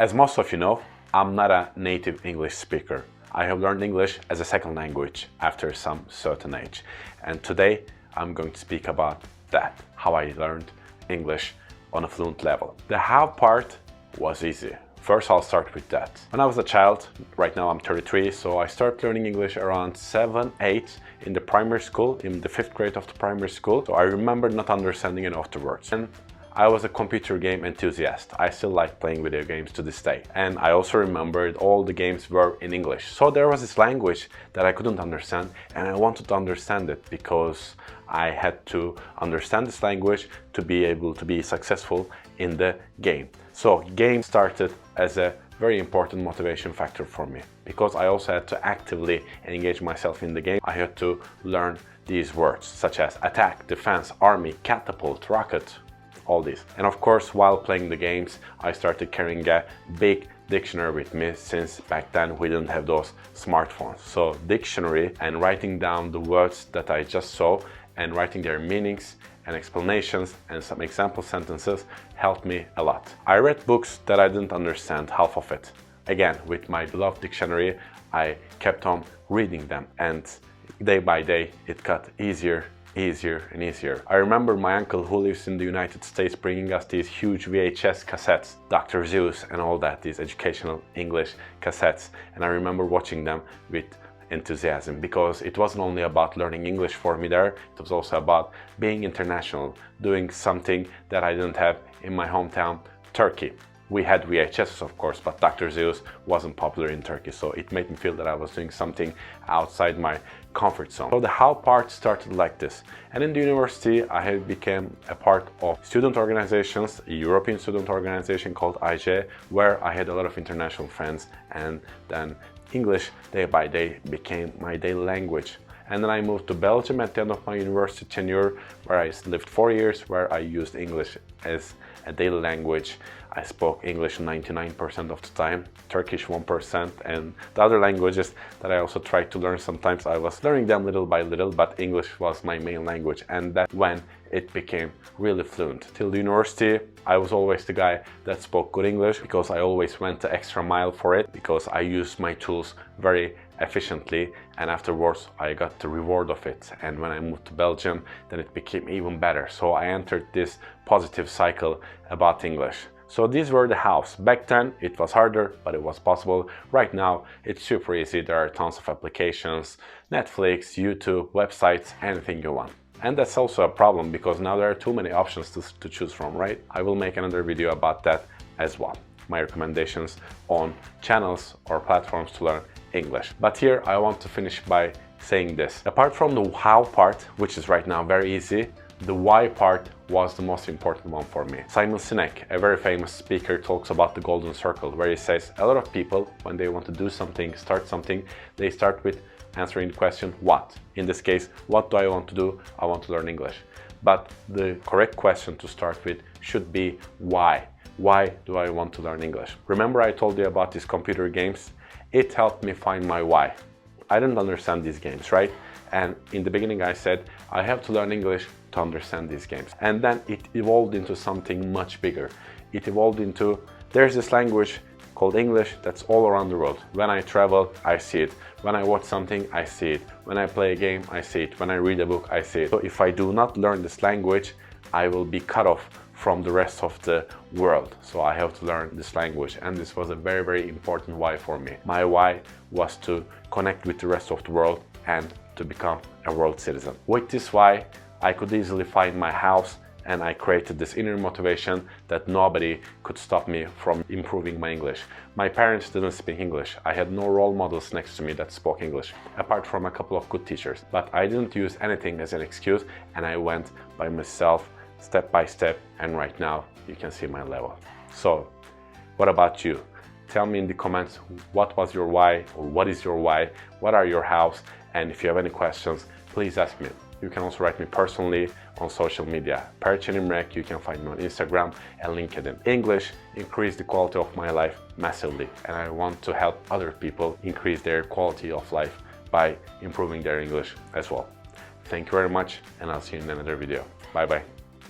As most of you know, I'm not a native English speaker. I have learned English as a second language after some certain age. And today I'm going to speak about that, how I learned English on a fluent level. The how part was easy. First, I'll start with that. When I was a child, right now I'm 33, so I started learning English around 7, 8 in the primary school, in the 5th grade of the primary school. So I remember not understanding any of the words. And I was a computer game enthusiast. I still like playing video games to this day. And I also remembered all the games were in English. So there was this language that I couldn't understand, and I wanted to understand it because I had to understand this language to be able to be successful in the game. So game started as a very important motivation factor for me because I also had to actively engage myself in the game. I had to learn these words such as attack, defense, army, catapult, rocket, all these. And of course, while playing the games, I started carrying a big dictionary with me, since back then we didn't have those smartphones. So dictionary and writing down the words that I just saw and writing their meanings and explanations and some example sentences helped me a lot. I read books that I didn't understand half of it. Again, with my beloved dictionary, I kept on reading them, and day by day it got easier and easier. I remember my uncle who lives in the United States bringing us these huge VHS cassettes, Dr. Seuss and all that, these educational English cassettes, and I remember watching them with enthusiasm because it wasn't only about learning English for me there, it was also about being international, doing something that I didn't have in my hometown, Turkey. We had VHS, of course, but Dr. Seuss wasn't popular in Turkey, so it made me feel that I was doing something outside my comfort zone. So the how part started like this. And in the university, I became a part of student organizations, a European student organization called IJ, where I had a lot of international friends, and then English day by day became my daily language. And then I moved to Belgium at the end of my university tenure, where I lived 4 years, where I used English as a daily language. I spoke English 99% of the time, Turkish 1%, and the other languages that I also tried to learn sometimes, I was learning them little by little, but English was my main language, and that's when it became really fluent. Till the university, I was always the guy that spoke good English because I always went the extra mile for it, because I used my tools very efficiently, and afterwards I got the reward of it. And when I moved to Belgium, then it became even better. So I entered this positive cycle about English. So these were the hows. Back then it was harder, but it was possible. Right now it's super easy. There are tons of applications, Netflix, YouTube, websites, anything you want. And that's also a problem because now there are too many options to choose from, right? I will make another video about that as well. My recommendations on channels or platforms to learn English. But here I want to finish by saying this. Apart from the how part, which is right now very easy, the why part was the most important one for me. Simon Sinek, a very famous speaker, talks about the golden circle, where he says a lot of people, when they want to do something, start something, they start with answering the question, what? In this case, what do I want to do? I want to learn English. But the correct question to start with should be why? Why do I want to learn English? Remember I told you about these computer games? It helped me find my why. I didn't understand these games, right? And in the beginning I said, I have to learn English to understand these games. And then it evolved into something much bigger. It evolved into, there's this language called English that's all around the world. When I travel, I see it. When I watch something, I see it. When I play a game, I see it. When I read a book, I see it. So if I do not learn this language, I will be cut off from the rest of the world. So I have to learn this language, and this was a very, very important why for me. My why was to connect with the rest of the world and to become a world citizen. With this why, I could easily find my house, and I created this inner motivation that nobody could stop me from improving my English. My parents didn't speak English. I had no role models next to me that spoke English, apart from a couple of good teachers. But I didn't use anything as an excuse, and I went by myself, step by step, and right now you can see my level. So what about you? Tell me in the comments what was your why, or what is your why, what are your hows, and if you have any questions, please ask me. You can also write me personally on social media. Perçenimrek, you can find me on Instagram and LinkedIn. English increased the quality of my life massively, and I want to help other people increase their quality of life by improving their English as well. Thank you very much, and I'll see you in another video. Bye bye.